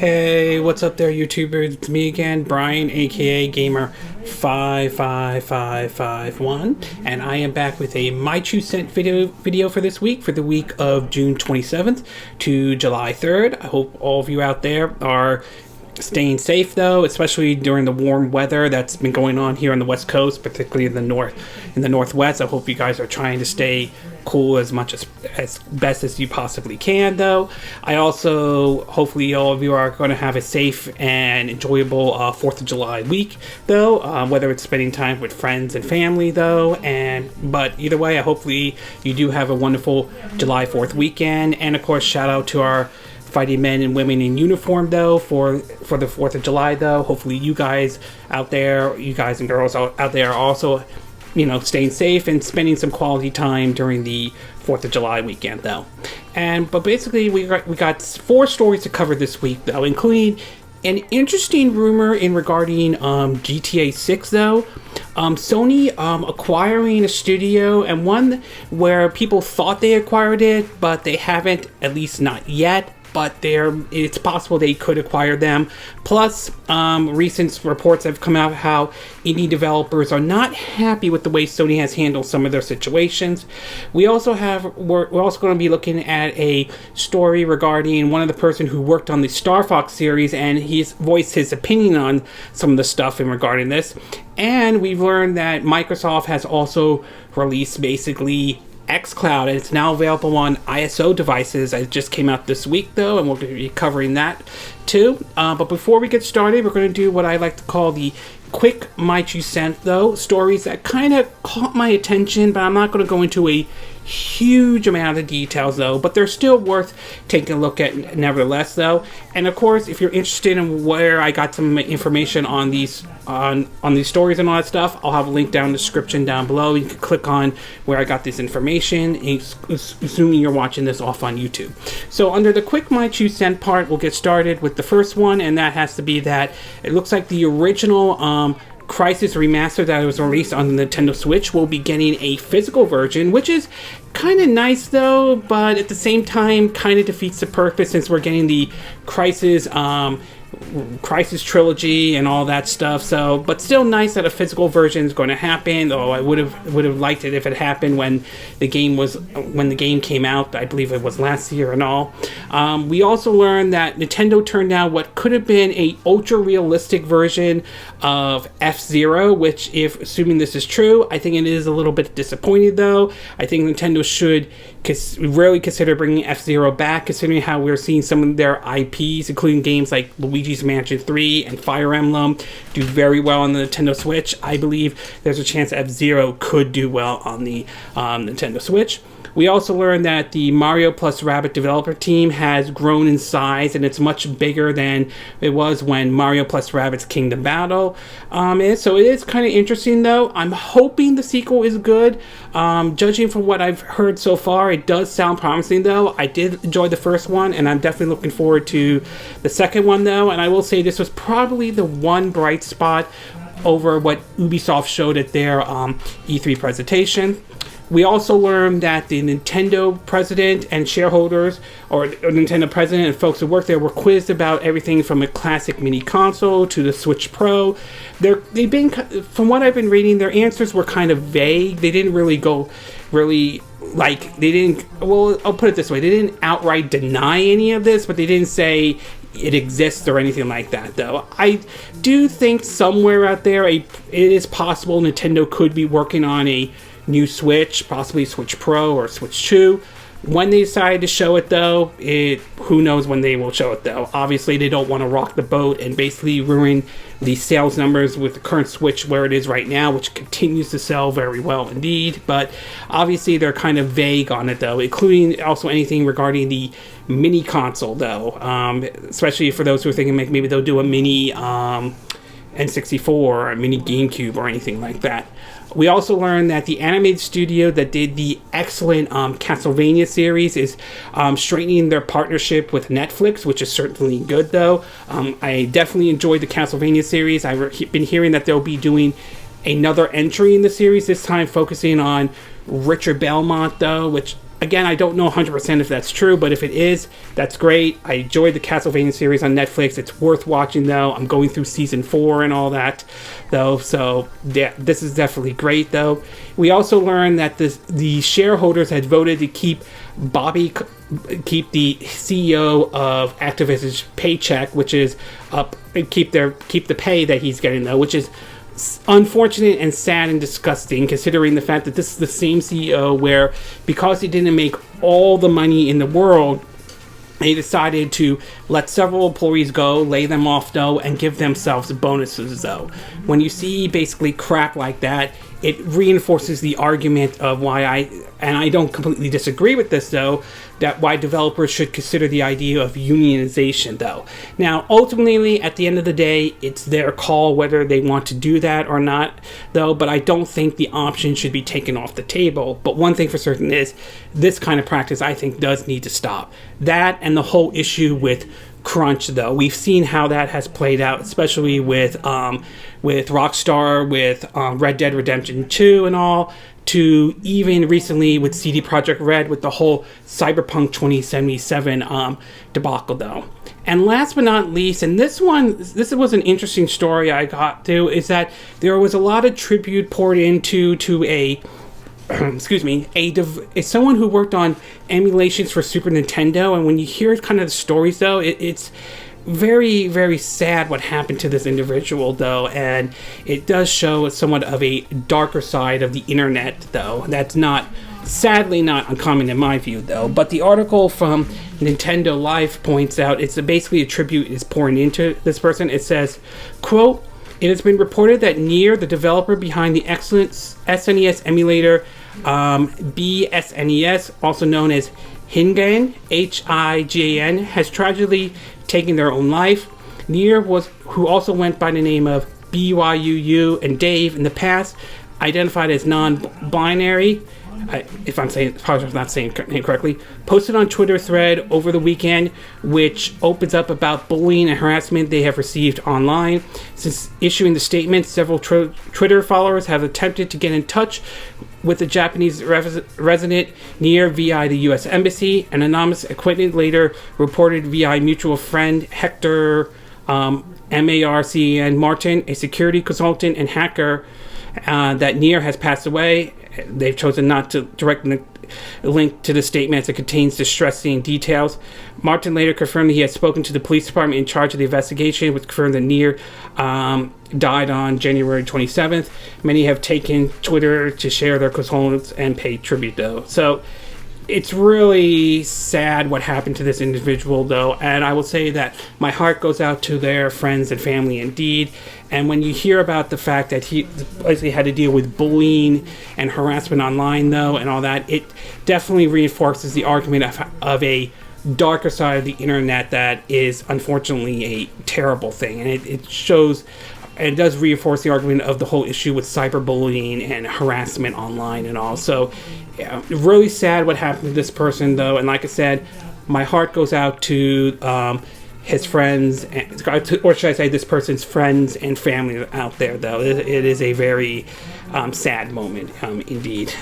Hey, what's up there, YouTubers? It's me again, Brian, aka Gamer55551, and I am back with a My 2 Cent video for this week, for the week of June 27th to July 3rd. I hope all of you out there are staying safe, though, especially during the warm weather that's been going on here on the West Coast, particularly in the Northwest. I hope you guys are trying to stay cool as much as best as you possibly can, though. I also, hopefully all of you are going to have a safe and enjoyable 4th of July week, though, whether it's spending time with friends and family, though, but either way, hopefully you do have a wonderful July 4th weekend. And of course, shout out to our fighting men and women in uniform, though, for the 4th of July, though. Hopefully you guys out there, you guys and girls out there are also, staying safe and spending some quality time during the 4th of July weekend, though. But basically, we got 4 stories to cover this week, though, including an interesting rumor regarding GTA 6, though. Sony acquiring a studio, and one where people thought they acquired it, but they haven't, at least not yet. But it's possible they could acquire them. Plus, recent reports have come out how indie developers are not happy with the way Sony has handled some of their situations. We're also going to be looking at a story regarding one of the person who worked on the Star Fox series, and he's voiced his opinion on some of the stuff regarding this. And we've learned that Microsoft has also released basically XCloud, and it's now available on ISO devices. It just came out this week, though, and we'll be covering that too. But before we get started, we're going to do what I like to call the quick My 2 Cent, though. Stories that kind of caught my attention, but I'm not going to go into a huge amount of details, though, but they're still worth taking a look at nevertheless, though. And of course, if you're interested in where I got some information on these stories and all that stuff, I'll have a link down in the description down below. You can click on where I got this information, assuming you're watching this off on YouTube. So under the quick My 2 Cent part, we'll get started with the first one, and that has to be that it looks like the original Crisis Remastered that was released on the Nintendo Switch will be getting a physical version, which is kind of nice, though, but at the same time kind of defeats the purpose, since we're getting the Crisis trilogy and all that stuff. So, but still nice that a physical version is going to happen. Though I would have liked it if it happened when the game came out. I believe it was last year and all. We also learned that Nintendo turned down what could have been a ultra realistic version of F-Zero, which, if assuming this is true, I think it is a little bit disappointed, though. I think Nintendo should really consider bringing F-Zero back, considering how we're seeing some of their IPs, including games like Luigi's Mansion 3 and Fire Emblem, do very well on the Nintendo Switch. I believe there's a chance F-Zero could do well on the Nintendo Switch. We also learned that the Mario plus Rabbids developer team has grown in size, and it's much bigger than it was when Mario plus Rabbids Kingdom Battle. So it is kind of interesting, though. I'm hoping the sequel is good. Judging from what I've heard so far, it does sound promising, though. I did enjoy the first one, and I'm definitely looking forward to the second one, though. And I will say this was probably the one bright spot over what Ubisoft showed at their E3 presentation. We also learned that the Nintendo president and shareholders, or Nintendo president and folks who work there, were quizzed about everything from a classic mini console to the Switch Pro. They've been, from what I've been reading, their answers were kind of vague. They didn't really I'll put it this way, they didn't outright deny any of this, but they didn't say it exists or anything like that, though. I do think somewhere out there, it is possible Nintendo could be working on a new Switch, possibly Switch Pro or Switch 2. When they decide to show it, though, who knows when they will show it, though. Obviously, they don't want to rock the boat and basically ruin the sales numbers with the current Switch where it is right now, which continues to sell very well indeed. But obviously, they're kind of vague on it, though, including also anything regarding the mini console, though. Especially for those who are thinking maybe they'll do a mini N64 or a mini GameCube or anything like that. We also learned that the animated studio that did the excellent Castlevania series is straightening their partnership with Netflix, which is certainly good, though. I definitely enjoyed the Castlevania series. I've been hearing that they'll be doing another entry in the series, this time focusing on Richard Belmont, though, which Again, I don't know 100% if that's true, but if it is, that's great. I enjoyed the Castlevania series on Netflix. It's worth watching, though. I'm going through season 4 and all that, though. So, yeah, this is definitely great, though. We also learned that the shareholders had voted to keep the CEO of Activision's paycheck, which is keep the pay that he's getting, though, which is unfortunate and sad and disgusting, considering the fact that this is the same CEO where, because he didn't make all the money in the world, they decided to let several employees go, lay them off, though, and give themselves bonuses, though. When you see basically crap like that, it reinforces the argument of why I don't completely disagree with this, though, that why developers should consider the idea of unionization, though. Now, ultimately, at the end of the day, it's their call whether they want to do that or not, though, but I don't think the option should be taken off the table. But one thing for certain is, this kind of practice, I think, does need to stop. That and the whole issue with crunch, though. We've seen how that has played out, especially with Rockstar, with Red Dead Redemption 2 and all, to even recently with CD Projekt Red with the whole Cyberpunk 2077 debacle, though. And last but not least, and this was an interesting story I got to, is that there was a lot of tribute poured into someone who worked on emulations for Super Nintendo, and when you hear kind of the stories, though, it's very, very sad what happened to this individual, though, and it does show somewhat of a darker side of the internet, though. That's sadly not uncommon in my view, though. But the article from Nintendo Life points out it's basically a tribute is pouring into this person. It says, quote, "It has been reported that Nier, the developer behind the excellent SNES emulator BSNES, also known as Higan, Higan, has tragically taken their own life. Nier, who also went by the name of BYUU and Dave in the past, identified as non-binary, if I'm not saying it correctly, posted on Twitter thread over the weekend, which opens up about bullying and harassment they have received online. Since issuing the statement, several Twitter followers have attempted to get in touch with the Japanese resident Nier via the U.S. Embassy. An anonymous acquaintance later reported via mutual friend Hector Marcen Martin, a security consultant and hacker, that Nier has passed away. They've chosen not to direct link to the statement as it contains distressing details. Martin later confirmed that he had spoken to the police department in charge of the investigation, which confirmed that Nier died on January 27th. Many have taken Twitter to share their condolences and pay tribute, though. So it's really sad what happened to this individual, though, and I will say that my heart goes out to their friends and family indeed. And when you hear about the fact that he basically had to deal with bullying and harassment online, though, and all that, it definitely reinforces the argument of a darker side of the internet that is unfortunately a terrible thing. And it shows, and it does reinforce the argument of the whole issue with cyberbullying and harassment online and all. So, yeah, really sad what happened to this person, though. And like I said, my heart goes out to his friends, or should I say this person's friends and family out there, though. It is a very sad moment, indeed.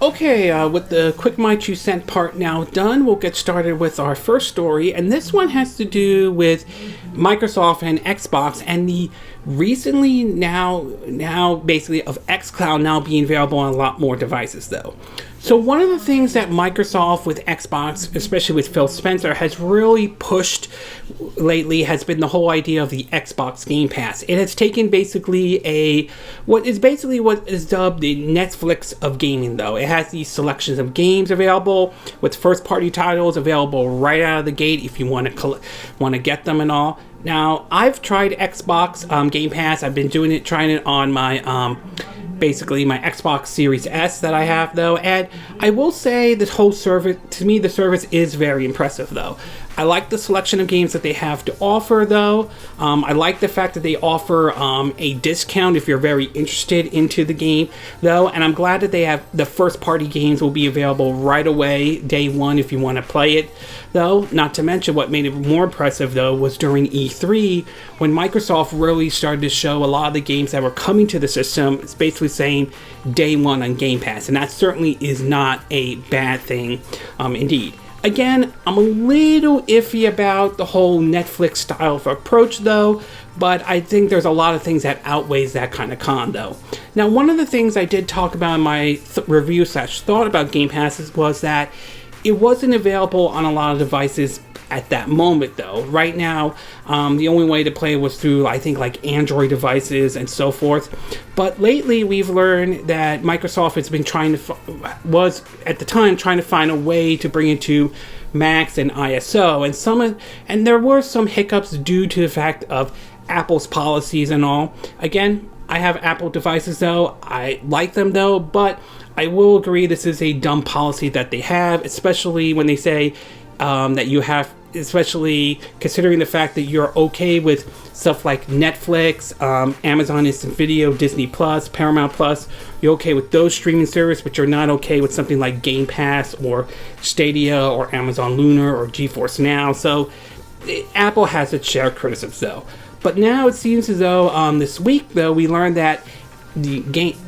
Okay, with the quick My 2 cent part now done, we'll get started with our first story, and this one has to do with Microsoft and Xbox and the recently now basically of XCloud now being available on a lot more devices, though. So one of the things that Microsoft with Xbox, especially with Phil Spencer, has really pushed lately has been the whole idea of the Xbox GamePass. It has taken basically what is dubbed the Netflix of gaming, though. It has these selections of games available with first-party titles available right out of the gate if you want to get them and all. Now, I've tried Xbox Game Pass. I've been trying it on my basically my Xbox Series S that I have, though, and I will say this whole service, to me, the service is very impressive, though. I like the selection of games that they have to offer, though. I like the fact that they offer a discount if you're very interested into the game, though. And I'm glad that they have the first-party games will be available right away, day one, if you want to play it, though. Not to mention what made it more impressive, though, was during E3 when Microsoft really started to show a lot of the games that were coming to the system. It's basically saying day one on Game Pass, and that certainly is not a bad thing, indeed. Again, I'm a little iffy about the whole Netflix style of approach, though, but I think there's a lot of things that outweighs that kind of con, though. Now, one of the things I did talk about in my review / thought about Game Passes was that it wasn't available on a lot of devices at that moment, though. Right now, the only way to play was through, I think, like Android devices and so forth. But lately, we've learned that Microsoft has been was at the time trying to find a way to bring it to Macs and ISO, and there were some hiccups due to the fact of Apple's policies and all. Again, I have Apple devices, though. I like them, though, but I will agree this is a dumb policy that they have, especially when they say that you have, especially considering the fact that you're okay with stuff like Netflix, Amazon Instant Video, Disney Plus, Paramount Plus. You're okay with those streaming services, but you're not okay with something like Game Pass or Stadia or Amazon Lunar or GeForce Now. So Apple has its share of criticisms, though. But now it seems as though this week, though, we learned that the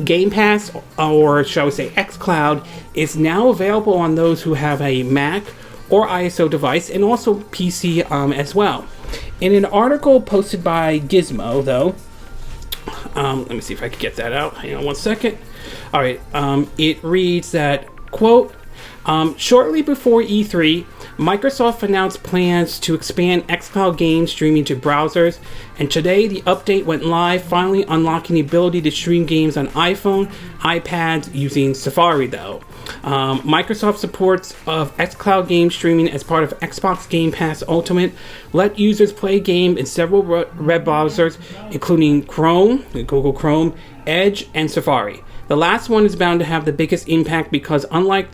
Game Pass, or shall we say XCloud, is now available on those who have a Mac or ISO device, and also PC as well. In an article posted by Gizmo, though, let me see if I can get that out. Hang on one second. All right, it reads that, quote, shortly before E3, Microsoft announced plans to expand xCloud game streaming to browsers, and today the update went live, finally unlocking the ability to stream games on iPhone, iPads using Safari, though. Microsoft supports of xCloud game streaming as part of Xbox Game Pass Ultimate. Let users play game in several web browsers, including Chrome, Google Chrome, Edge, and Safari. The last one is bound to have the biggest impact because unlike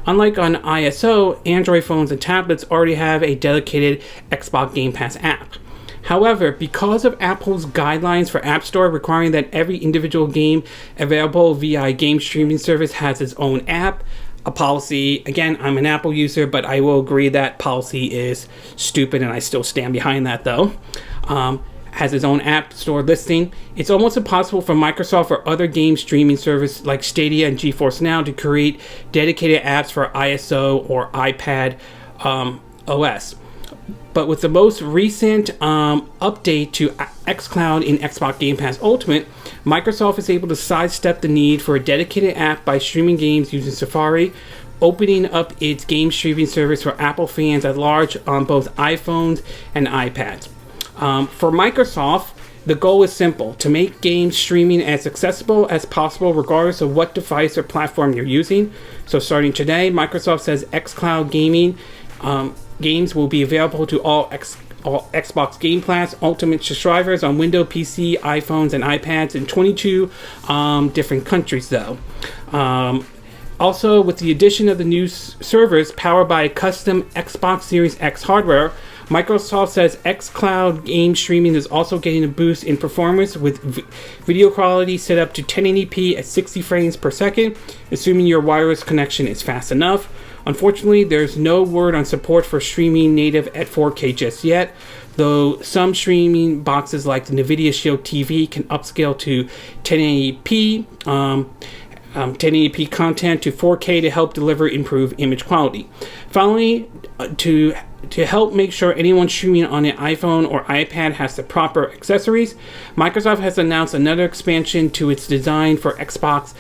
on ISO, Android phones and tablets already have a dedicated Xbox Game Pass app. However, because of Apple's guidelines for App Store requiring that every individual game available via a game streaming service has its own app, a policy, again, I'm an Apple user, but I will agree that policy is stupid, and I still stand behind that, though, has its own App Store listing. It's almost impossible for Microsoft or other game streaming service like Stadia and GeForce Now to create dedicated apps for ISO or iPad OS. But with the most recent update to xCloud in Xbox Game Pass Ultimate, Microsoft is able to sidestep the need for a dedicated app by streaming games using Safari, opening up its game streaming service for Apple fans at large on both iPhones and iPads. For Microsoft, the goal is simple: to make game streaming as accessible as possible regardless of what device or platform you're using. So starting today, Microsoft says xCloud gaming games will be available to all Xbox Game Pass Ultimate subscribers on Windows, PC, iPhones, and iPads in 22 different countries, though. Also, with the addition of the new servers powered by custom Xbox Series X hardware, Microsoft says xCloud game streaming is also getting a boost in performance with video quality set up to 1080p at 60 frames per second, assuming your wireless connection is fast enough. Unfortunately, there's no word on support for streaming native at 4K just yet, though some streaming boxes like the NVIDIA Shield TV can upscale to 1080p 1080p content to 4K to help deliver improved image quality. Finally, to help make sure anyone streaming on an iPhone or iPad has the proper accessories, Microsoft has announced another expansion to its design for Xbox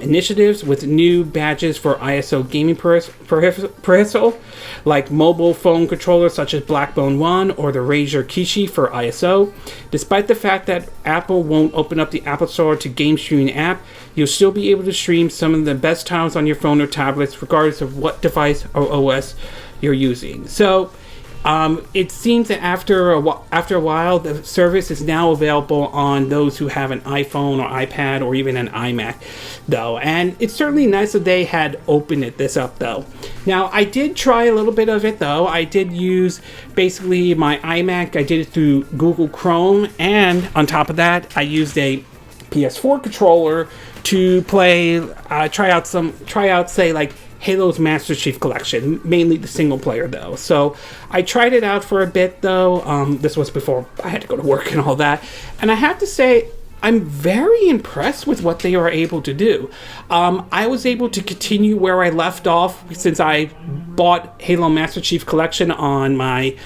initiatives with new badges for ISO gaming peripheral, like mobile phone controllers such as Blackbone 1 or the Razer Kishi for ISO. Despite the fact that Apple won't open up the Apple Store to game streaming app, you'll still be able to stream some of the best titles on your phone or tablets regardless of what device or OS you're using. So It seems that after a while, the service is now available on those who have an iPhone or iPad or even an iMac, though. And it's certainly nice that they had opened this up, though. Now, I did try a little bit of it, though. I did use basically my iMac. I did it through Google Chrome, and on top of that, I used a PS4 controller to play, try out, say, like Halo's Master Chief Collection, mainly the single player, though. So I tried it out for a bit, though. This was before I had to go to work and all that. And I have to say, I'm very impressed with what they are able to do. I was able to continue where I left off since I bought Halo Master Chief Collection on my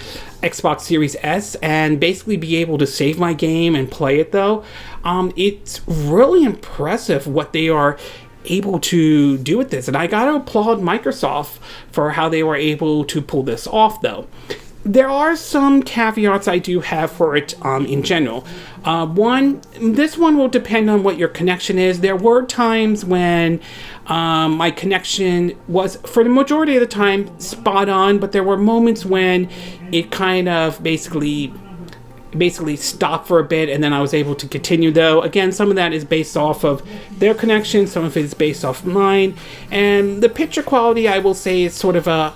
Xbox Series S and basically be able to save my game and play it, though. It's really impressive what they are able to do with this, and I gotta applaud Microsoft for how they were able to pull this off, though. There are some caveats I do have for it in general. This one will depend on what your connection is. There were times when my connection was, for the majority of the time, spot on, but there were moments when it kind of basically stopped for a bit, and then I was able to continue, though. Again, some of that is based off of their connection, some of it is based off mine, and the picture quality, I will say, is sort of a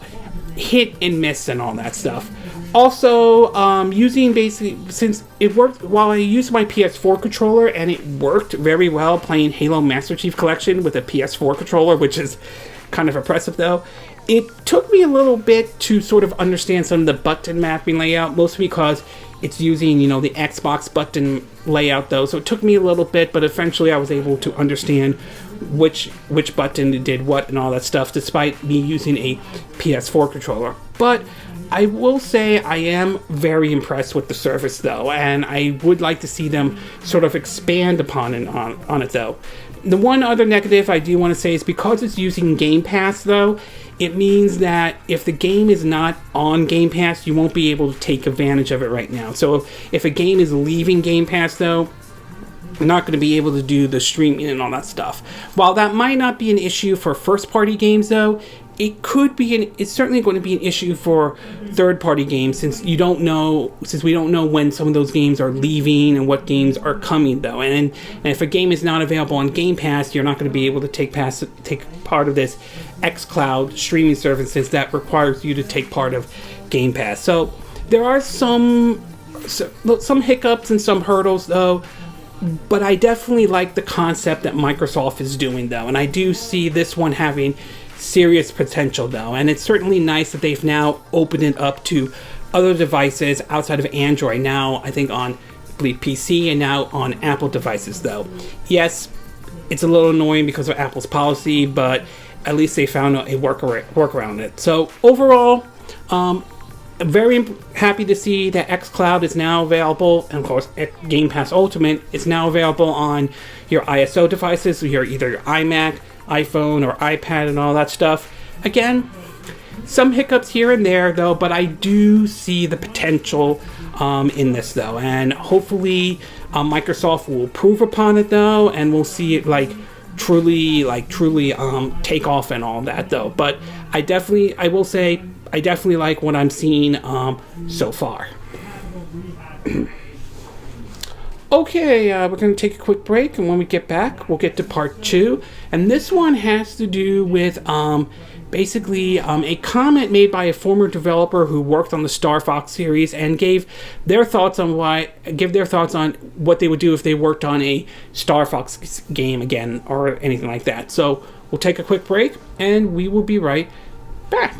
hit and miss and all that stuff. Also, using basically, since it worked while I used my PS4 controller, and it worked very well playing Halo Master Chief Collection with a PS4 controller, which is kind of impressive, though. It took me a little bit to sort of understand some of the button mapping layout, mostly because it's using, the Xbox button layout, though. So it took me a little bit, but eventually I was able to understand which button did what and all that stuff, despite me using a PS4 controller. But I will say I am very impressed with the service, though, and I would like to see them sort of expand upon it, on it, though. The one other negative I do want to say is because it's using GamePass, though, it means that if the game is not on Game Pass, you won't be able to take advantage of it right now. So if a game is leaving Game Pass, though, you're not going to be able to do the streaming and all that stuff. While that might not be an issue for first-party games, though, it's certainly going to be an issue for third-party games since we don't know when some of those games are leaving and what games are coming, though. And if a game is not available on Game Pass, you're not going to be able to take part of this XCloud streaming services that requires you to take part of Game Pass. So there are some hiccups and some hurdles, though. But I definitely like the concept that Microsoft is doing, though. And I do see this one having serious potential, though, and it's certainly nice that they've now opened it up to other devices outside of Android, now I think on, I believe, PC and now on Apple devices, though. Yes, it's a little annoying because of Apple's policy, but at least they found a work around it. So overall, I'm very happy to see that XCloud is now available, and of course Game Pass Ultimate is now available on your ISO devices, so either your iMac, iPhone, or iPad and all that stuff. Again, some hiccups here and there, though, but I do see the potential in this, though, and hopefully Microsoft will improve upon it, though, and we'll see it truly take off and all that, though. But I will say I definitely like what I'm seeing so far. Okay, we're going to take a quick break, and when we get back, we'll get to part 2. And this one has to do with basically a comment made by a former developer who worked on the Star Fox series and gave their thoughts on what they would do if they worked on a Star Fox game again or anything like that. So we'll take a quick break, and we will be right back.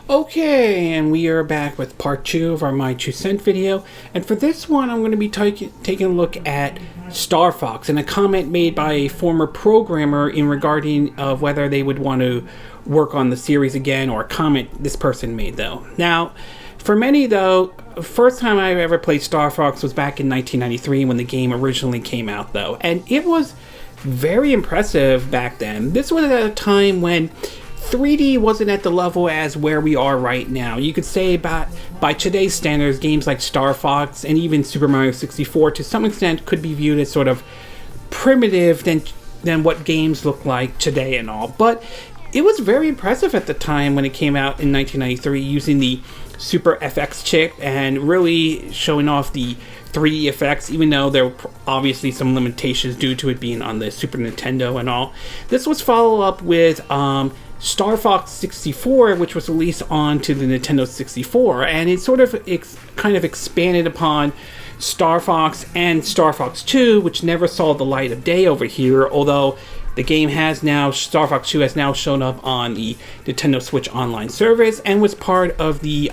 Okay, and we are back with part 2 of our My 2 Cent video, and for this one I'm going to be taking a look at Star Fox and a comment made by a former programmer in regarding of whether they would want to work on the series again, or a comment this person made, though. Now, for many, though, first time I ever played Star Fox was back in 1993 when the game originally came out, though, and it was very impressive back then. This was at a time when 3D wasn't at the level as where we are right now. You could say by today's standards, games like Star Fox and even Super Mario 64 to some extent could be viewed as sort of primitive than what games look like today and all. But it was very impressive at the time when it came out in 1993, using the Super FX chip and really showing off the 3D effects, even though there were obviously some limitations due to it being on the Super Nintendo and all. This was followed up with Star Fox 64, which was released onto the Nintendo 64, and it sort of kind of expanded upon Star Fox and Star Fox.to, which never saw the light of day over here, although the game has now, Star Fox 2 has now shown up on the Nintendo Switch Online service and was part of the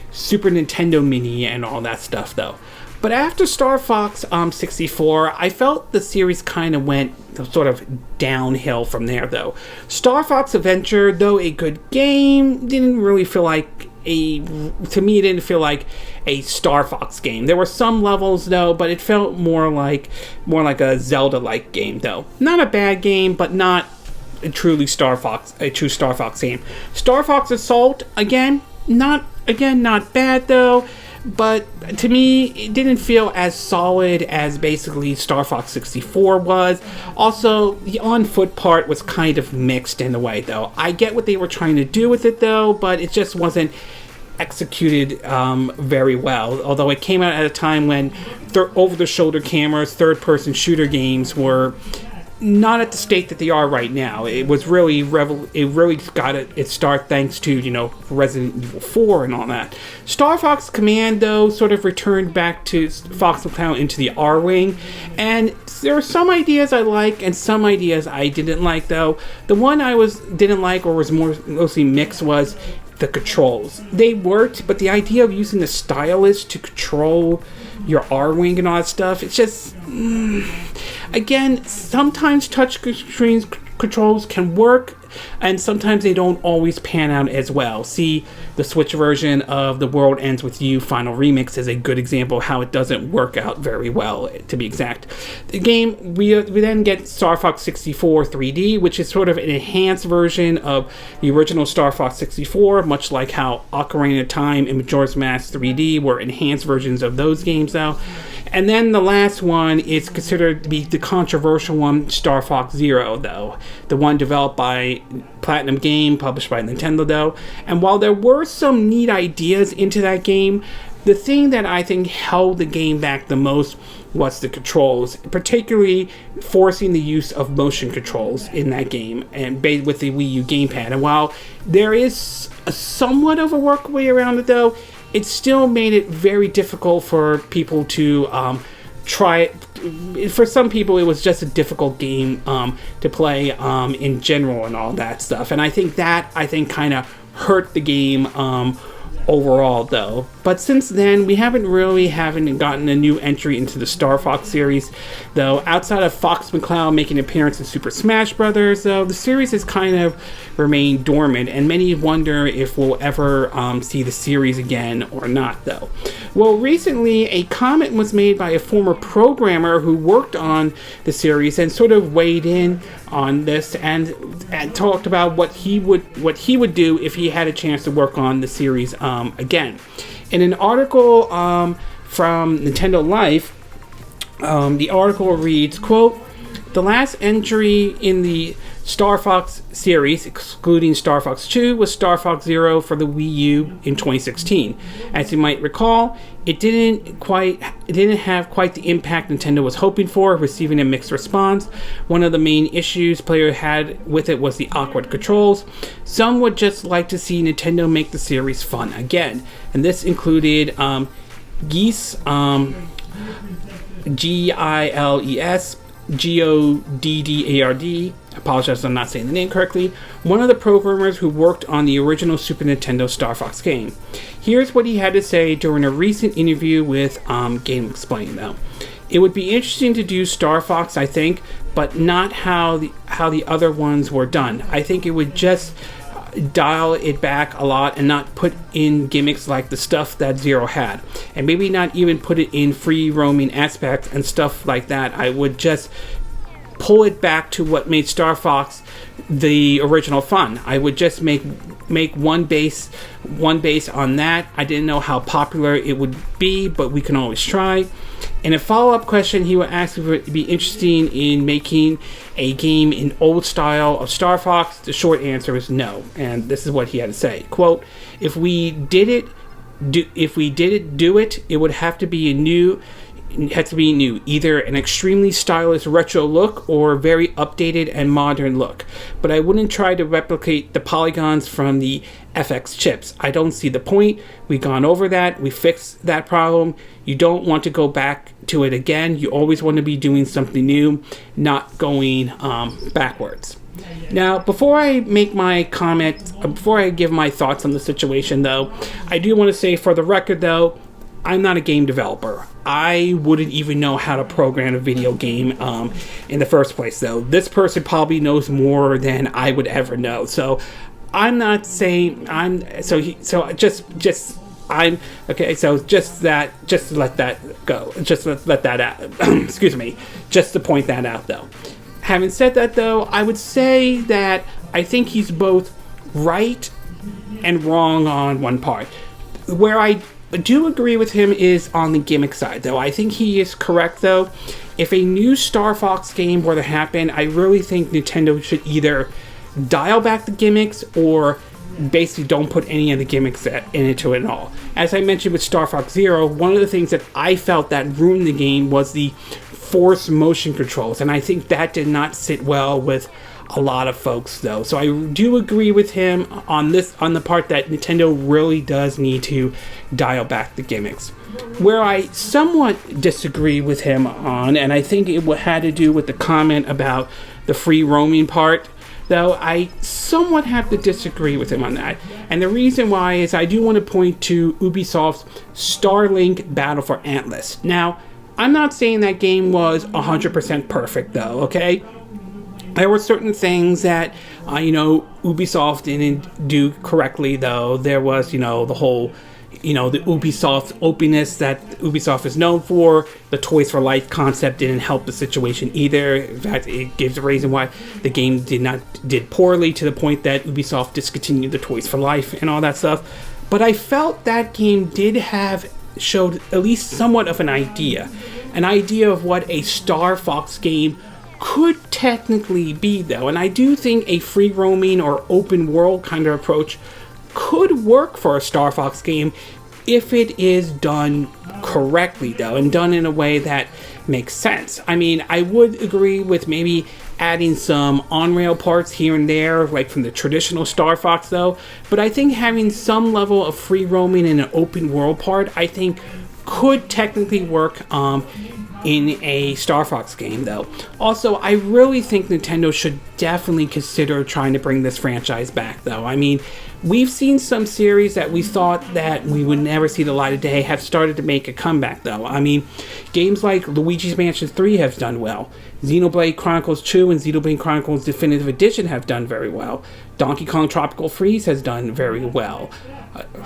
Super Nintendo Mini and all that stuff, though. But after Star Fox 64, I felt the series kind of went sort of downhill from there, though. Star Fox Adventure, though a good game, didn't really feel like to me, it didn't feel like a Star Fox game. There were some levels, though, but it felt more like a Zelda-like game, though. Not a bad game, but not a true Star Fox game. Star Fox Assault, again, not bad, though. But to me, it didn't feel as solid as basically Star Fox 64 was. Also, the on-foot part was kind of mixed in a way, though. I get what they were trying to do with it, though, but it just wasn't executed very well. Although it came out at a time when over-the-shoulder cameras, third-person shooter games were not at the state that they are right now. It was really it really got its start thanks to Resident Evil 4 and all that. Star Fox Command, though, sort of returned back to Fox McCloud into the R wing, and there were some ideas I like and some ideas I didn't like, though. The one I didn't like, or was mostly mixed, was the controls. They worked, but the idea of using the stylus to control your R-Wing and all that stuff, it's just again, sometimes touchscreen controls can work, and sometimes they don't always pan out as well. See, the Switch version of The World Ends With You Final Remix is a good example of how it doesn't work out very well, to be exact. The game, we then get Star Fox 64 3D, which is sort of an enhanced version of the original Star Fox 64, much like how Ocarina of Time and Majora's Mask 3D were enhanced versions of those games, though. And then the last one is considered to be the controversial one, Star Fox Zero, though. The one developed by Platinum Game, published by Nintendo, though. And while there were some neat ideas into that game, the thing that I think held the game back the most was the controls, particularly forcing the use of motion controls in that game, and with the Wii U gamepad. And while there is somewhat of a workaway around it, though, it still made it very difficult for people to try it. For some people, it was just a difficult game to play in general and all that stuff. And I think kind of hurt the game overall, though. But since then, we haven't gotten a new entry into the Star Fox series, though. Outside of Fox McCloud making an appearance in Super Smash Bros., though, the series has kind of remained dormant, and many wonder if we'll ever see the series again or not, though. Well, recently, a comment was made by a former programmer who worked on the series and sort of weighed in on this and talked about what he would do if he had a chance to work on the series again. In an article from Nintendo Life, the article reads, quote, "The last entry in the Star Fox series, excluding Star Fox 2, was Star Fox Zero for the Wii U in 2016. As you might recall, it didn't have quite the impact Nintendo was hoping for, receiving a mixed response. One of the main issues players had with it was the awkward controls. Some would just like to see Nintendo make the series fun again." And this included Giles, Giles, Goddard, I apologize if I'm not saying the name correctly, one of the programmers who worked on the original Super Nintendo Star Fox game. Here's what he had to say during a recent interview with Game Explain, though. "It would be interesting to do Star Fox, I think, but not how the other ones were done. I think it would just dial it back a lot and not put in gimmicks like the stuff that Zero had, and maybe not even put it in free roaming aspects and stuff like that. I would just pull it back to what made Star Fox the original fun. I would just make one base on that. I didn't know how popular it would be, but we can always try. In a follow-up question, he would ask if it would be interesting in making a game in old style of Star Fox. The short answer is no, and this is what he had to say. Quote, if we did it, it would have to be new, either an extremely stylish retro look or very updated and modern look. But I wouldn't try to replicate the polygons from the FX chips. I don't see the point. We've gone over that. We fixed that problem. You don't want to go back to it again. You always want to be doing something new, not going backwards. Now, before I make my comment, before I give my thoughts on the situation, though, I do want to say for the record, though, I'm not a game developer. I wouldn't even know how to program a video game in the first place, though. This person probably knows more than I would ever know. So I'm not saying just let that go. Just let that out. Excuse me. Just to point that out, though. Having said that, though, I would say that I think he's both right and wrong on one part. Where I do agree with him is on the gimmick side, though. I think he is correct, though. If a new Star Fox game were to happen, I really think Nintendo should either dial back the gimmicks or basically don't put any of the gimmicks into it at all. As I mentioned with Star Fox Zero, one of the things that I felt that ruined the game was the force motion controls, and I think that did not sit well with a lot of folks, though. So I do agree with him on the part that Nintendo really does need to dial back the gimmicks. Where I somewhat disagree with him on, and I think it had to do with the comment about the free roaming part, though I somewhat have to disagree with him on that. And the reason why is I do want to point to Ubisoft's Starlink Battle for Atlas. Now, I'm not saying that game was 100% perfect, though, okay? There were certain things that, Ubisoft didn't do correctly, though. There was, the whole, the Ubisoft openness that Ubisoft is known for. The Toys for Life concept didn't help the situation either. In fact, it gives a reason why the game did poorly, to the point that Ubisoft discontinued the Toys for Life and all that stuff. But I felt that game showed at least somewhat of an idea of what a Star Fox game could technically be, though. And I do think a free roaming or open world kind of approach could work for a Star Fox game if it is done correctly, though, and done in a way that makes sense. I mean, I would agree with maybe adding some on-rail parts here and there, like from the traditional Star Fox, though. But I think having some level of free roaming in an open world part, I think, could technically work in a Star Fox game, though. Also, I really think Nintendo should definitely consider trying to bring this franchise back, though. I mean, we've seen some series that we thought that we would never see the light of day have started to make a comeback, though. I mean, games like Luigi's Mansion 3 have done well. Xenoblade Chronicles 2 and Xenoblade Chronicles Definitive Edition have done very well. Donkey Kong Tropical Freeze has done very well.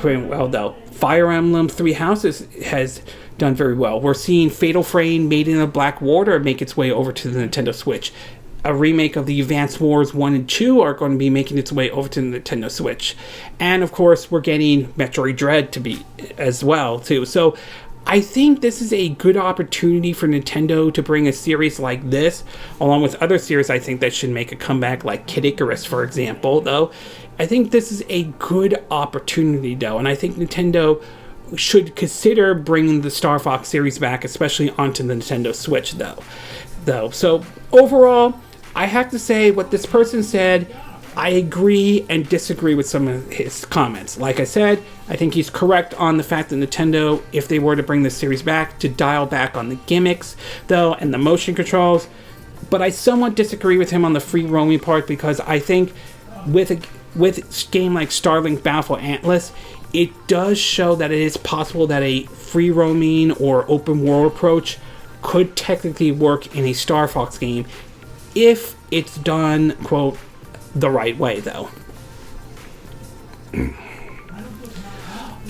Though. Fire Emblem Three Houses has done very well. We're seeing Fatal Frame Maiden of Black Water make its way over to the Nintendo Switch. A remake of the Advance Wars 1 and 2 are going to be making its way over to the Nintendo Switch. And of course, we're getting Metroid Dread to be as well, too. So I think this is a good opportunity for Nintendo to bring a series like this, along with other series I think that should make a comeback, like Kid Icarus, for example, though. I think this is a good opportunity, though, and I think Nintendo should consider bringing the Star Fox series back, especially onto the Nintendo Switch, though. So, overall, I have to say what this person said, I agree and disagree with some of his comments. Like I said, I think he's correct on the fact that Nintendo, if they were to bring this series back, to dial back on the gimmicks, though, and the motion controls. But I somewhat disagree with him on the free roaming part, because I think with a game like Starlink Battle for Atlas, it does show that it is possible that a free roaming or open world approach could technically work in a Star Fox game if it's done, quote, the right way, though.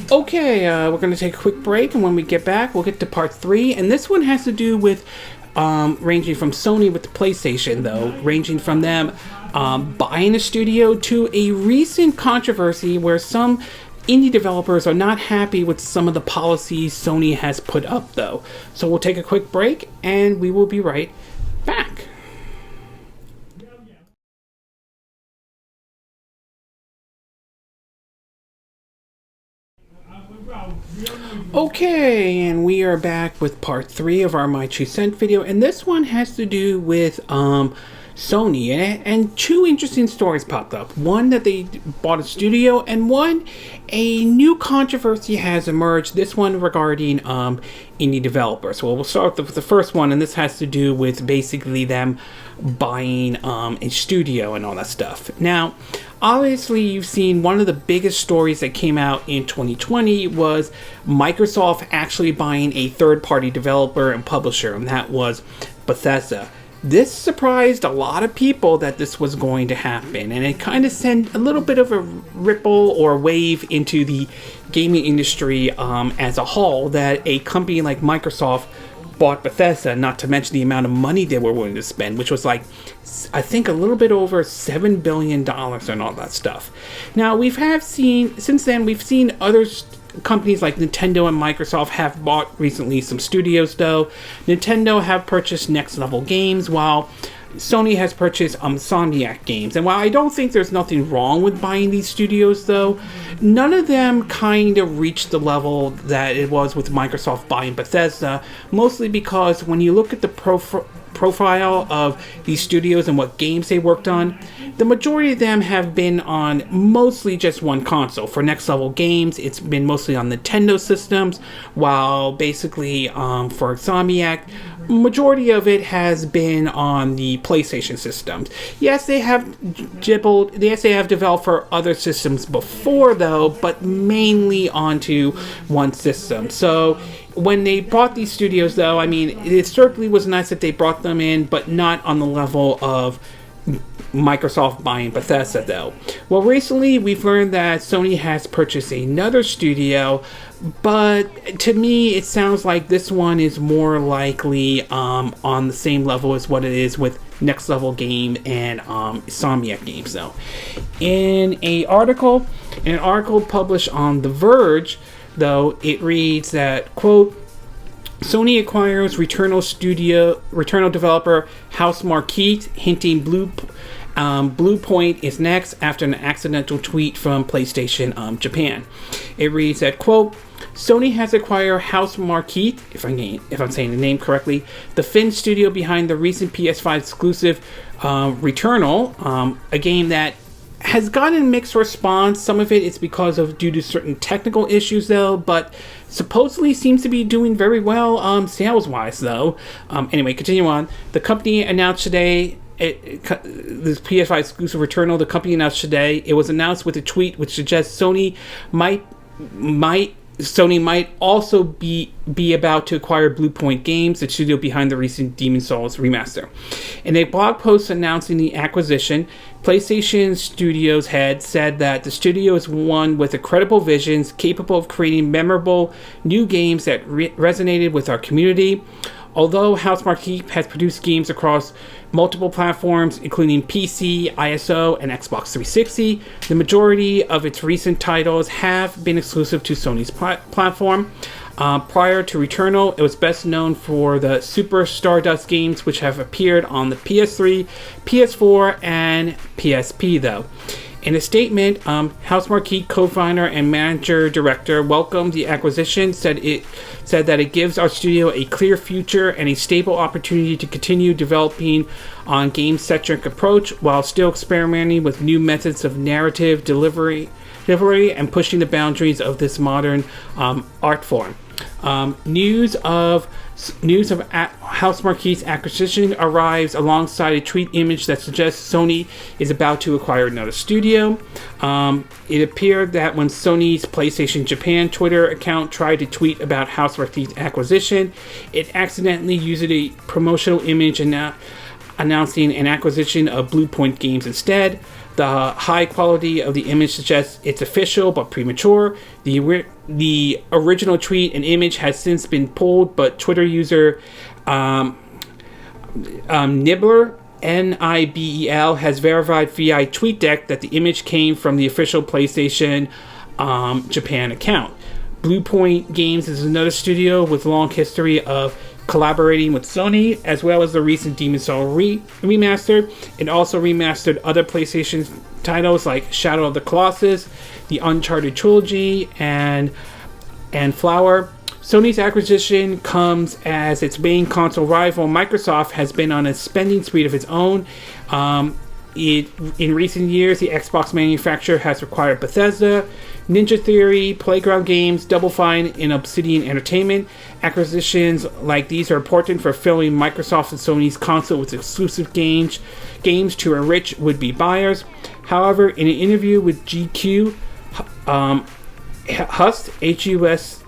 Okay, we're going to take a quick break, and when we get back, we'll get to part 3, and this one has to do with ranging from Sony with the PlayStation, though, ranging from them buying a studio to a recent controversy where some indie developers are not happy with some of the policies Sony has put up, though. So we'll take a quick break, and we will be right back. Okay, and we are back with part 3 of our My 2 Cent video, and this one has to do with Sony, and 2 interesting stories popped up. One, that they bought a studio, and one, a new controversy has emerged, this one regarding indie developers. Well, we'll start with the first one, and this has to do with basically them buying a studio and all that stuff. Now, obviously, you've seen one of the biggest stories that came out in 2020 was Microsoft actually buying a third-party developer and publisher, and that was Bethesda. This surprised a lot of people that this was going to happen, and it kind of sent a little bit of a ripple or wave into the gaming industry as a whole, that a company like Microsoft bought Bethesda, not to mention the amount of money they were willing to spend, which was like, I think, a little bit over $7 billion and all that stuff. Now, since then, we've seen other companies like Nintendo and Microsoft have bought recently some studios, though. Nintendo have purchased Next Level Games, while Sony has purchased Housemarque Games. And while I don't think there's nothing wrong with buying these studios, though, none of them kind of reached the level that it was with Microsoft buying Bethesda, mostly because when you look at the profile of these studios and what games they worked on, the majority of them have been on mostly just one console. For Next Level Games, it's been mostly on Nintendo systems, while basically for Housemarque, majority of it has been on the PlayStation systems. Yes, they have developed for other systems before, though, but mainly onto one system. So when they bought these studios, though, I mean, it certainly was nice that they brought them in, but not on the level of Microsoft buying Bethesda, though. Well, recently we've learned that Sony has purchased another studio, but to me it sounds like this one is more likely on the same level as what it is with Next Level Game and Housemarque Games, though. In an article published on The Verge, though, it reads that, quote, Sony acquires Returnal developer Housemarque, hinting Bluepoint is next after an accidental tweet from PlayStation Japan. It reads that, quote, Sony has acquired Housemarque, if I'm saying the name correctly, the Finn studio behind the recent PS5 exclusive Returnal, a game that has gotten mixed response. Some of it is due to certain technical issues, though, but supposedly seems to be doing very well sales-wise, though. Anyway, continue on. The company announced today, this PS5 exclusive Returnal, the company announced today, it was announced with a tweet which suggests Sony might also be about to acquire Bluepoint Games, the studio behind the recent Demon's Souls remaster. In a blog post announcing the acquisition, PlayStation Studios head said that the studio is one with a credible vision, capable of creating memorable new games that resonated with our community. Although Housemarque has produced games across multiple platforms, including PC, ISO, and Xbox 360, the majority of its recent titles have been exclusive to Sony's platform. Prior to Returnal, it was best known for the Super Stardust games, which have appeared on the PS3, PS4, and PSP, though. In a statement, Housemarque co-founder and manager director welcomed the acquisition, said that it gives our studio a clear future and a stable opportunity to continue developing on game-centric approach while still experimenting with new methods of narrative delivery and pushing the boundaries of this modern art form. News of Housemarque's acquisition arrives alongside a tweet image that suggests Sony is about to acquire another studio. It appeared that when Sony's PlayStation Japan Twitter account tried to tweet about Housemarque's acquisition, it accidentally used a promotional image announcing an acquisition of Bluepoint Games instead. The high quality of the image suggests it's official but premature. The original tweet and image has since been pulled, but Twitter user Nibbler, Nibel, has verified via TweetDeck that the image came from the official PlayStation Japan account. Bluepoint Games is another studio with a long history of collaborating with Sony, as well as the recent Demon's Soul remaster. It also remastered other PlayStation titles like Shadow of the Colossus, the Uncharted trilogy, and Flower. Sony's acquisition comes as its main console rival, Microsoft, has been on a spending spree of its own. In recent years, the Xbox manufacturer has acquired Bethesda, Ninja Theory, Playground Games, Double Fine, and Obsidian Entertainment. Acquisitions like these are important for filling Microsoft and Sony's console with exclusive games to enrich would-be buyers. However, in an interview with GQ, Hust, Hulst,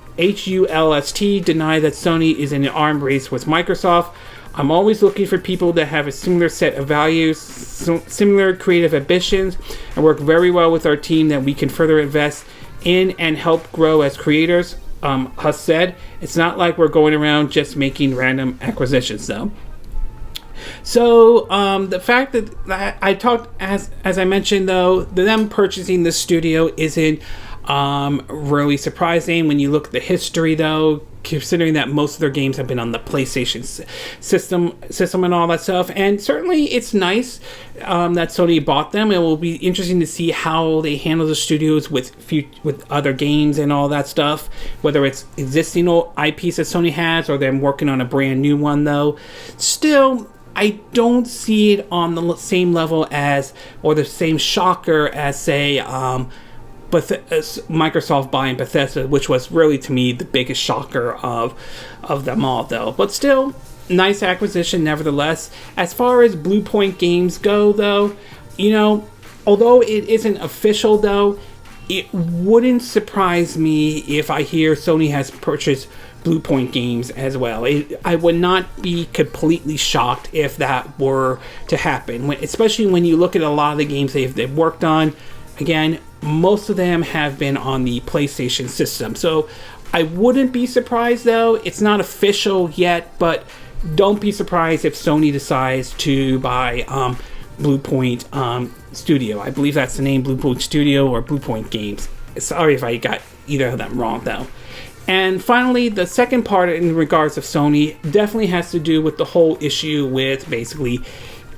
denied that Sony is in an arms race with Microsoft. I'm always looking for people that have a similar set of values, similar creative ambitions, and work very well with our team that we can further invest in and help grow as creators, Hust said. It's not like we're going around just making random acquisitions, though. So the fact that I talked, as I mentioned, though, them purchasing this studio isn't really surprising when you look at the history, though, considering that most of their games have been on the PlayStation system and all that stuff. And certainly it's nice that Sony bought them. It will be interesting to see how they handle the studios with other games and all that stuff, whether it's existing IPs that Sony has or them working on a brand new one, though. Still, I don't see it on the same level as, or the same shocker as, say, Microsoft buying Bethesda, which was really, to me, the biggest shocker of them all, though. But still, nice acquisition nevertheless. As far as Bluepoint Games go, though, although it isn't official, though, it wouldn't surprise me if I hear Sony has purchased Bluepoint Games as well. I would not be completely shocked if that were to happen, especially when you look at a lot of the games they've worked on. Again, most of them have been on the PlayStation system. So I wouldn't be surprised, though. It's not official yet, but don't be surprised if Sony decides to buy Bluepoint Studio. I believe that's the name, Bluepoint Studio or Bluepoint Games. Sorry if I got either of them wrong, though. And finally, the second part in regards of Sony definitely has to do with the whole issue with basically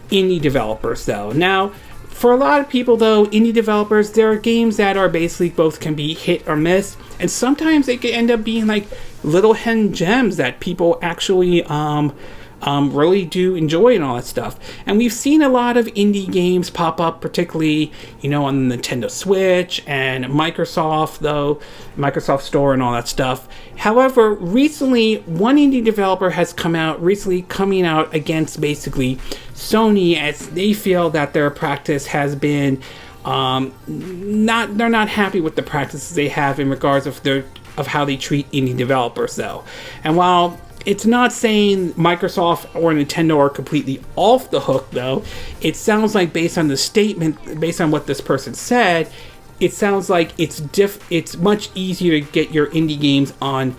indie developers, though. Now, for a lot of people, though, indie developers, there are games that are basically both can be hit or miss, and sometimes they can end up being like little hidden gems that people actually really do enjoy and all that stuff. And we've seen a lot of indie games pop up, particularly, on the Nintendo Switch and Microsoft Store and all that stuff. However, recently, one indie developer has coming out against basically Sony, as they feel that their practice has been they're not happy with the practices they have in regards of how they treat indie developers, though. And while it's not saying Microsoft or Nintendo are completely off the hook, though, it sounds like, based on the statement, based on what this person said, it sounds like it's much easier to get your indie games on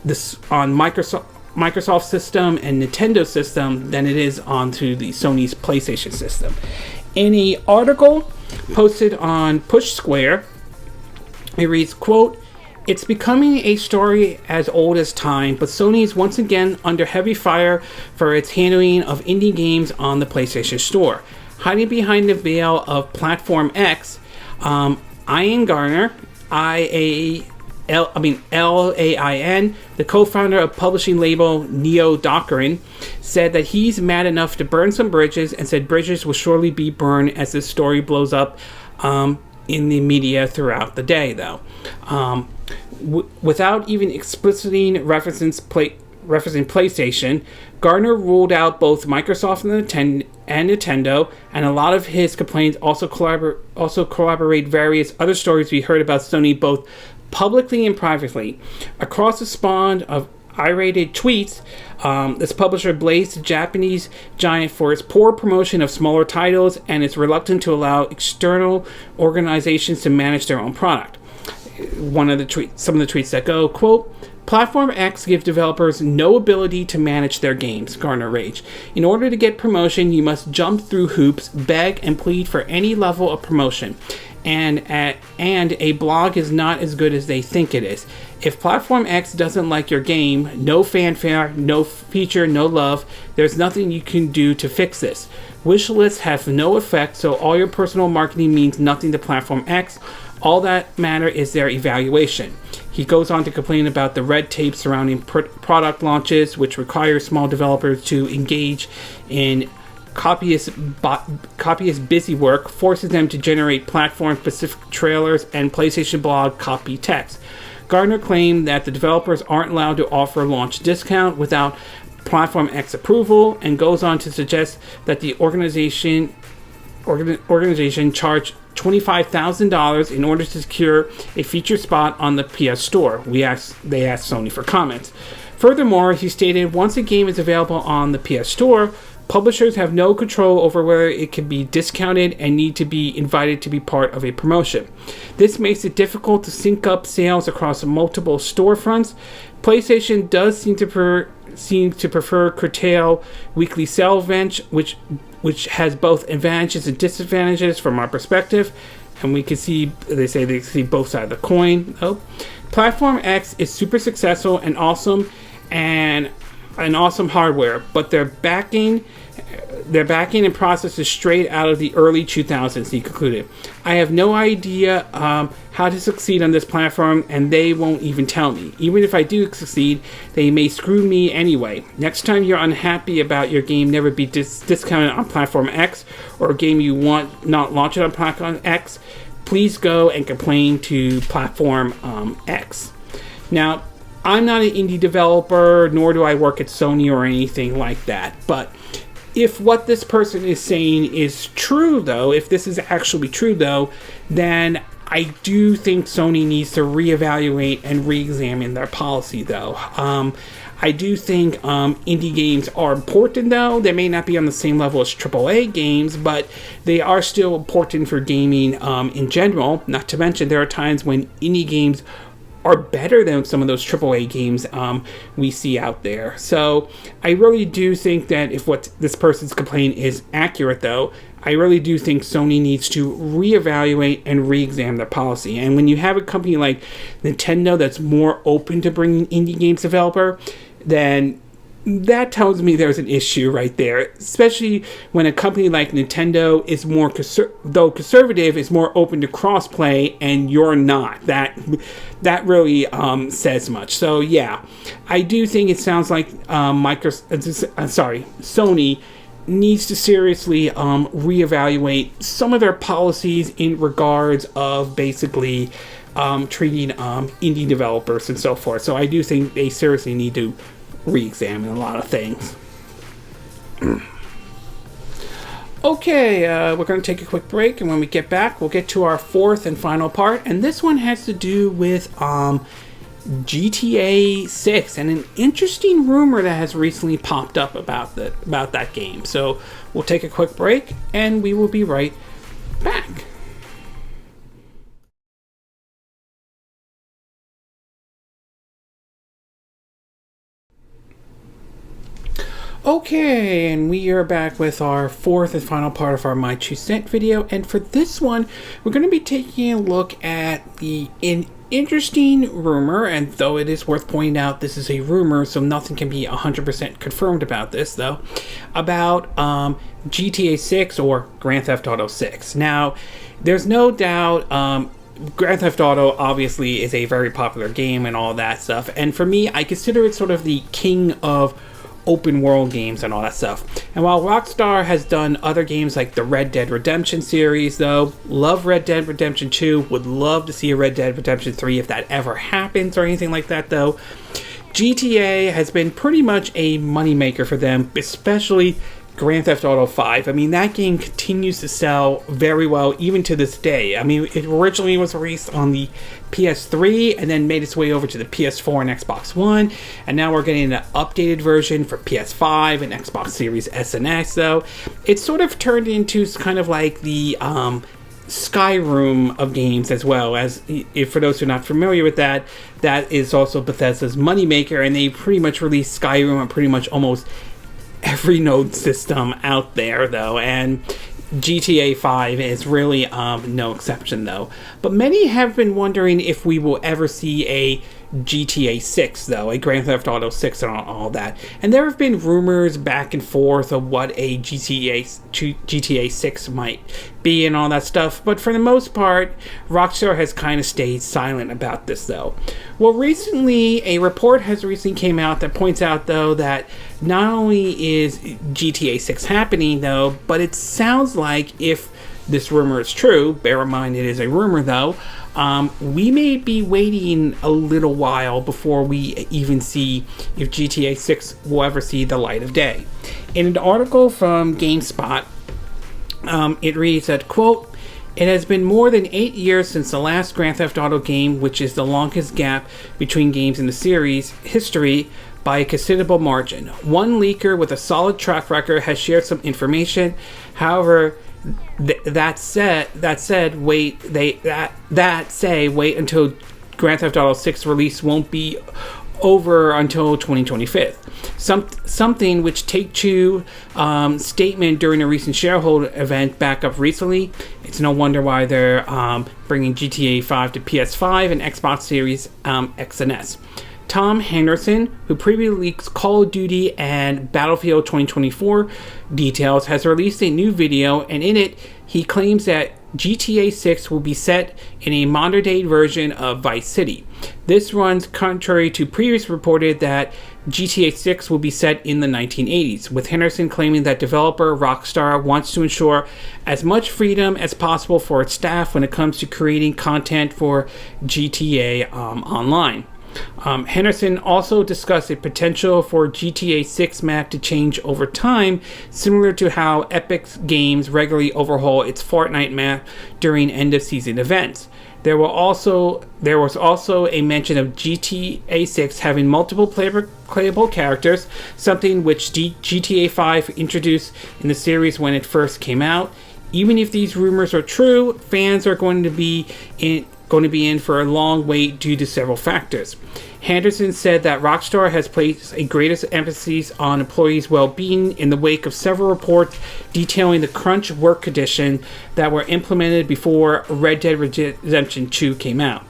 Microsoft system and Nintendo system than it is onto the Sony's PlayStation system. In an article posted on Push Square, it reads, quote, "It's becoming a story as old as time, but Sony is once again under heavy fire for its handling of indie games on the PlayStation Store. Hiding behind the veil of Platform X, Ian Garner, Lain, the co-founder of publishing label Neo Dockerin, said that he's mad enough to burn some bridges, and said bridges will surely be burned as this story blows up in the media throughout the day, though." Without even explicitly referencing PlayStation, Gardner ruled out both Microsoft and Nintendo, and a lot of his complaints also corroborate various other stories we heard about Sony, both publicly and privately. Across the spawn of irate tweets, this publisher blazed the Japanese giant for its poor promotion of smaller titles and its reluctance to allow external organizations to manage their own product. Some of the tweets that go, quote, "Platform X gives developers no ability to manage their games," Garner raged. "In order to get promotion, you must jump through hoops, beg, and plead for any level of promotion. and a blog is not as good as they think it is. If Platform X doesn't like your game, no fanfare, no feature, no love, there's nothing you can do to fix this. Wish lists have no effect, so all your personal marketing means nothing to Platform X. All that matter is their evaluation. He goes on to complain about the red tape surrounding product launches, which requires small developers to engage in copyist busy work, forces them to generate platform-specific trailers and PlayStation blog copy text. Gardner claimed that the developers aren't allowed to offer launch discount without Platform X approval, and goes on to suggest that the organization charged $25,000 in order to secure a featured spot on the PS Store. They asked Sony for comments. Furthermore, he stated, once a game is available on the PS Store, publishers have no control over whether it can be discounted and need to be invited to be part of a promotion. This makes it difficult to sync up sales across multiple storefronts. PlayStation does seem to prefer curtail weekly sale events, which has both advantages and disadvantages from our perspective, and we can see, they see both sides of the coin. Platform X is super successful and awesome, and an awesome hardware, but their backing and process is straight out of the early 2000s, he concluded. I have no idea how to succeed on this platform, and they won't even tell me. Even if I do succeed, they may screw me anyway. Next time you're unhappy about your game never be discounted on Platform X, or a game you want not launch it on Platform X, please go and complain to Platform X. Now, I'm not an indie developer, nor do I work at Sony or anything like that, but if what this person is saying is true, though, if this is actually true, though, then I do think Sony needs to reevaluate and re-examine their policy, though. I do think indie games are important, though. They may not be on the same level as AAA games, but they are still important for gaming in general. Not to mention, there are times when indie games are better than some of those AAA games we see out there. So I really do think that if what this person's complaint is accurate, though, I really do think Sony needs to reevaluate and re-examine their policy. And when you have a company like Nintendo that's more open to bringing indie games developer, then that tells me there's an issue right there, especially when a company like Nintendo is more conservative, is more open to crossplay, and you're not. That really says much. So yeah, I do think it sounds like Sony needs to seriously reevaluate some of their policies in regards of basically treating indie developers and so forth. So I do think they seriously need to re-examine a lot of things. Okay, we're going to take a quick break, and when we get back, we'll get to our fourth and final part, and this one has to do with GTA 6 and an interesting rumor that has recently popped up about that game. So we'll take a quick break, and we will be right back. Okay, and we are back with our fourth and final part of our My 2 Cent video, and for this one, we're going to be taking a look at an interesting rumor, and though it is worth pointing out this is a rumor, so nothing can be 100% confirmed about this, though, about GTA 6 or Grand Theft Auto 6. Now, there's no doubt Grand Theft Auto obviously is a very popular game and all that stuff, and for me, I consider it sort of the king of open world games and all that stuff. And while Rockstar has done other games like the Red Dead Redemption series, though, love Red Dead Redemption 2, would love to see a Red Dead Redemption 3 if that ever happens or anything like that, though, GTA has been pretty much a moneymaker for them, especially Grand Theft Auto 5. I mean, that game continues to sell very well even to this day. I mean, it originally was released on the PS3 and then made its way over to the PS4 and Xbox One, and now we're getting an updated version for PS5 and Xbox Series S and X, though. It's sort of turned into kind of like the Skyrim of games, as well as, if for those who are not familiar with that, that is also Bethesda's moneymaker, and they pretty much released Skyrim on pretty much almost every node system out there, though. And GTA 5 is really no exception, though. But many have been wondering if we will ever see a GTA 6, though, a Grand Theft Auto 6 and all that. And there have been rumors back and forth of what a GTA 6 might be and all that stuff. But for the most part, Rockstar has kind of stayed silent about this, though. Well, recently, a report has recently came out that points out, though, that not only is GTA 6 happening, though, but it sounds like if this rumor is true, bear in mind it is a rumor, though, we may be waiting a little while before we even see if GTA 6 will ever see the light of day. In an article from GameSpot, it reads that, quote, "It has been more than 8 years since the last Grand Theft Auto game, which is the longest gap between games in the series history by a considerable margin. One leaker with a solid track record has shared some information. However, that said, wait until Grand Theft Auto 6 release won't be over until 2025. Something which Take-Two statement during a recent shareholder event back up recently. It's no wonder why they're bringing GTA 5 to PS5 and Xbox Series X and S. Tom Henderson, who previously leaked Call of Duty and Battlefield 2044 details, has released a new video, and in it, he claims that GTA 6 will be set in a modern-day version of Vice City. This runs contrary to previous reported that GTA 6 will be set in the 1980s, with Henderson claiming that developer Rockstar wants to ensure as much freedom as possible for its staff when it comes to creating content for GTA Online. Henderson also discussed a potential for GTA 6 map to change over time, similar to how Epic Games regularly overhaul its Fortnite map during end-of-season events. There was also a mention of GTA 6 having multiple playable characters, something which GTA 5 introduced in the series when it first came out. Even if these rumors are true, fans are going to be in for a long wait due to several factors. Henderson said that Rockstar has placed a greatest emphasis on employees' well-being in the wake of several reports detailing the crunch work conditions that were implemented before Red Dead Redemption 2 came out.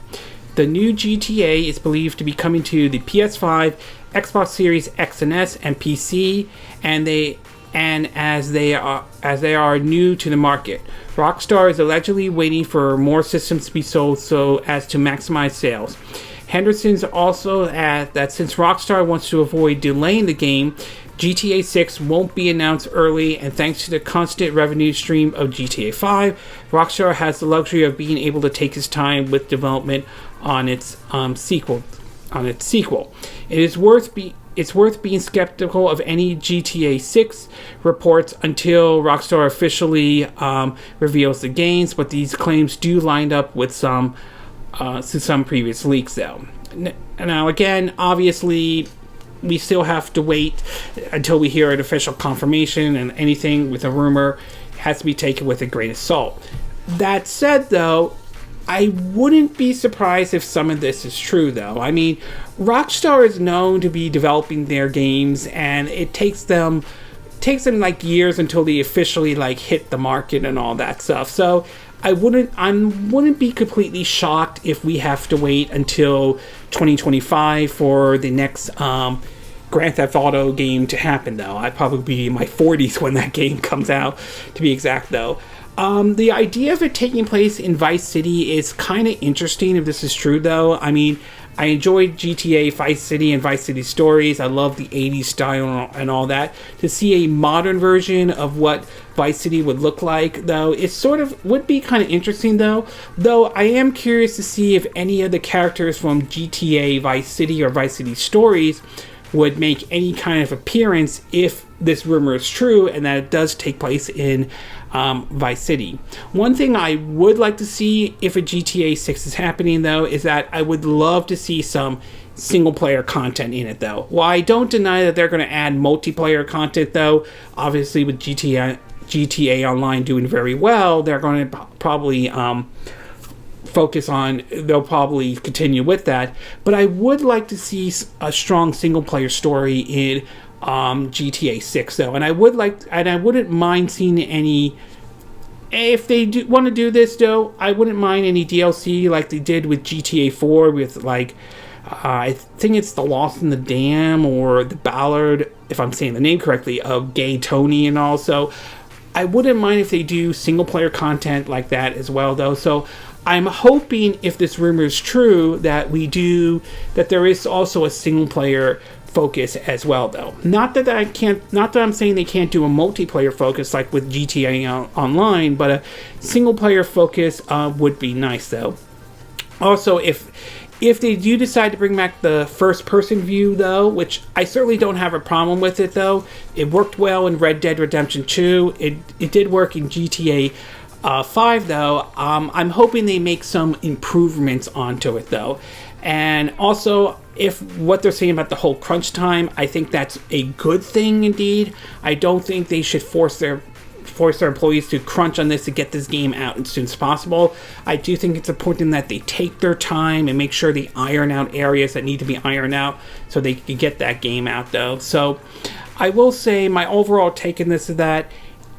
The new GTA is believed to be coming to the PS5, Xbox Series X and S, and PC, as they are new to the market. Rockstar is allegedly waiting for more systems to be sold so as to maximize sales. Henderson's also added that since Rockstar wants to avoid delaying the game, GTA 6 won't be announced early, and thanks to the constant revenue stream of GTA 5, Rockstar has the luxury of being able to take its time with development on its sequel. It's worth being skeptical of any GTA 6 reports until Rockstar officially reveals the games, but these claims do line up with some previous leaks, though. Now, again, obviously, we still have to wait until we hear an official confirmation, and anything with a rumor has to be taken with a grain of salt. That said, though, I wouldn't be surprised if some of this is true, though. I mean, Rockstar is known to be developing their games, and it takes them like years until they officially like hit the market and all that stuff. So I wouldn't be completely shocked if we have to wait until 2025 for the next Grand Theft Auto game to happen, though. I'd probably be in my 40s when that game comes out, to be exact, though. The idea of it taking place in Vice City is kind of interesting if this is true, though. I mean, I enjoyed GTA Vice City and Vice City Stories. I love the 80s style and all that. To see a modern version of what Vice City would look like, though, it sort of would be kind of interesting, though. Though I am curious to see if any of the characters from GTA Vice City or Vice City Stories would make any kind of appearance if this rumor is true and that it does take place in Vice City. One thing I would like to see if a GTA 6 is happening, though, is that I would love to see some single-player content in it, though. While I don't deny that they're going to add multiplayer content, though, obviously with GTA Online doing very well, they're going to probably they'll probably continue with that. But I would like to see a strong single-player story in GTA 6, though, and I wouldn't mind seeing any If they do want to do this, though, I wouldn't mind any DLC like they did with GTA 4 with, like, I think it's the Lost in the Dam or the Ballad, if I'm saying the name correctly, of Gay Tony and all. So I wouldn't mind if they do single-player content like that as well, though. So I'm hoping, if this rumor is true, that there is also a single-player focus as well, though. Not that I'm saying they can't do a multiplayer focus like with GTA Online, but a single-player focus would be nice, though. Also, if they do decide to bring back the first-person view, though, which I certainly don't have a problem with it, though. It worked well in Red Dead Redemption 2. It did work in GTA 5, though. I'm hoping they make some improvements onto it, though. And also, if what they're saying about the whole crunch time, I think that's a good thing indeed. I don't think they should force their employees to crunch on this to get this game out as soon as possible. I do think it's important that they take their time and make sure they iron out areas that need to be ironed out so they can get that game out, though. So I will say my overall take on this is that,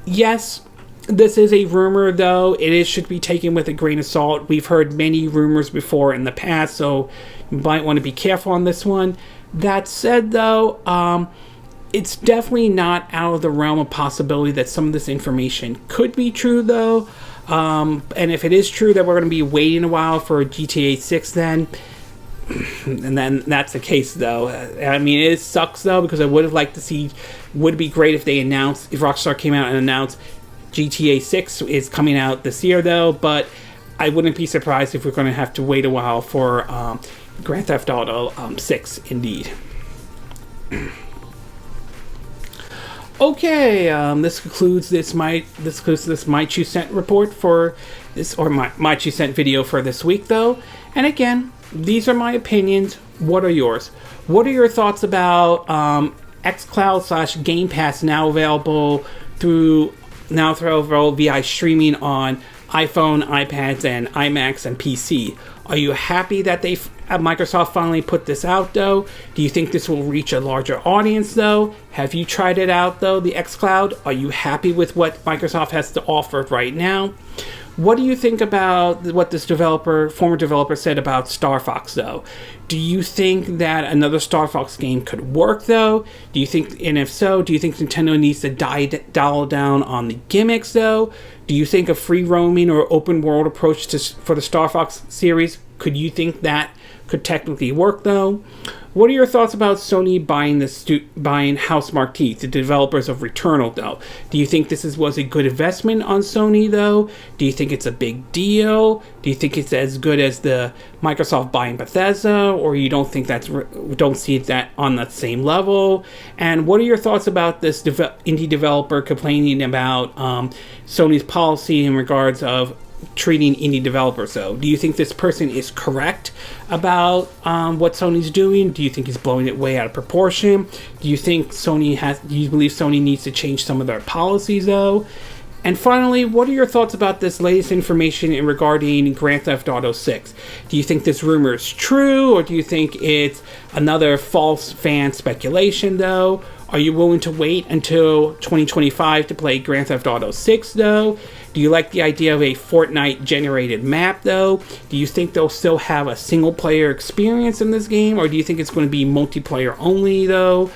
yes, this is a rumor, though. It should be taken with a grain of salt. We've heard many rumors before in the past, so you might want to be careful on this one. That said, though, it's definitely not out of the realm of possibility that some of this information could be true, though. And if it is true that we're going to be waiting a while for GTA 6 then, and then that's the case, though. I mean, it sucks, though, because I would have liked to see, would be great if Rockstar came out and announced GTA 6 is coming out this year, though, but I wouldn't be surprised if we're going to have to wait a while for Grand Theft Auto 6, indeed. Okay, this concludes this my 2 cent report for this, or my 2 cent video for this week, though. And again, these are my opinions. What are yours? What are your thoughts about XCloud / GamePass now available via streaming on iPhone, iPads, and iMacs and PC? Are you happy that Microsoft finally put this out, though? Do you think this will reach a larger audience, though? Have you tried it out, though, the xCloud? Are you happy with what Microsoft has to offer right now? What do you think about what this former developer said about Star Fox, though? Do you think that another Star Fox game could work, though? And if so, do you think Nintendo needs to dial down on the gimmicks, though? Do you think a free roaming or open world approach for the Star Fox series, could you think that could technically work, though? What are your thoughts about Sony buying Housemarque, the developers of Returnal, though? Do you think this was a good investment on Sony, though? Do you think it's a big deal? Do you think it's as good as the Microsoft buying Bethesda, or you don't see that on that same level? And what are your thoughts about this indie developer complaining about Sony's policy in regards of treating indie developers, though? Do you think this person is correct about what Sony's doing? Do you think he's blowing it way out of proportion? Do you believe Sony needs to change some of their policies, though? And finally, what are your thoughts about this latest information regarding Grand Theft Auto 6? Do you think this rumor is true, or do you think it's another false fan speculation, though? Are you willing to wait until 2025 to play Grand Theft Auto 6, though? Do you like the idea of a Fortnite-generated map, though? Do you think they'll still have a single-player experience in this game, or do you think it's going to be multiplayer only, though?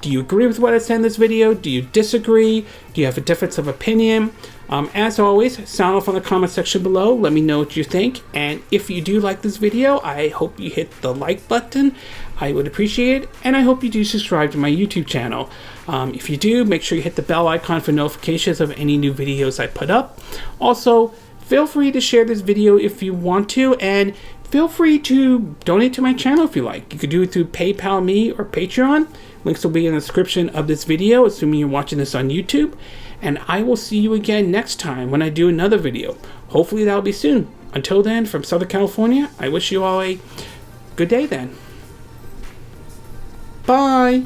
Do you agree with what I said in this video? Do you disagree? Do you have a difference of opinion? As always, sound off on the comment section below. Let me know what you think. And if you do like this video, I hope you hit the like button. I would appreciate it. And I hope you do subscribe to my YouTube channel. If you do, make sure you hit the bell icon for notifications of any new videos I put up. Also, feel free to share this video if you want to, and feel free to donate to my channel if you like. You could do it through PayPal Me or Patreon. Links will be in the description of this video, assuming you're watching this on YouTube. And I will see you again next time when I do another video. Hopefully that'll be soon. Until then, from Southern California, I wish you all a good day then. Bye!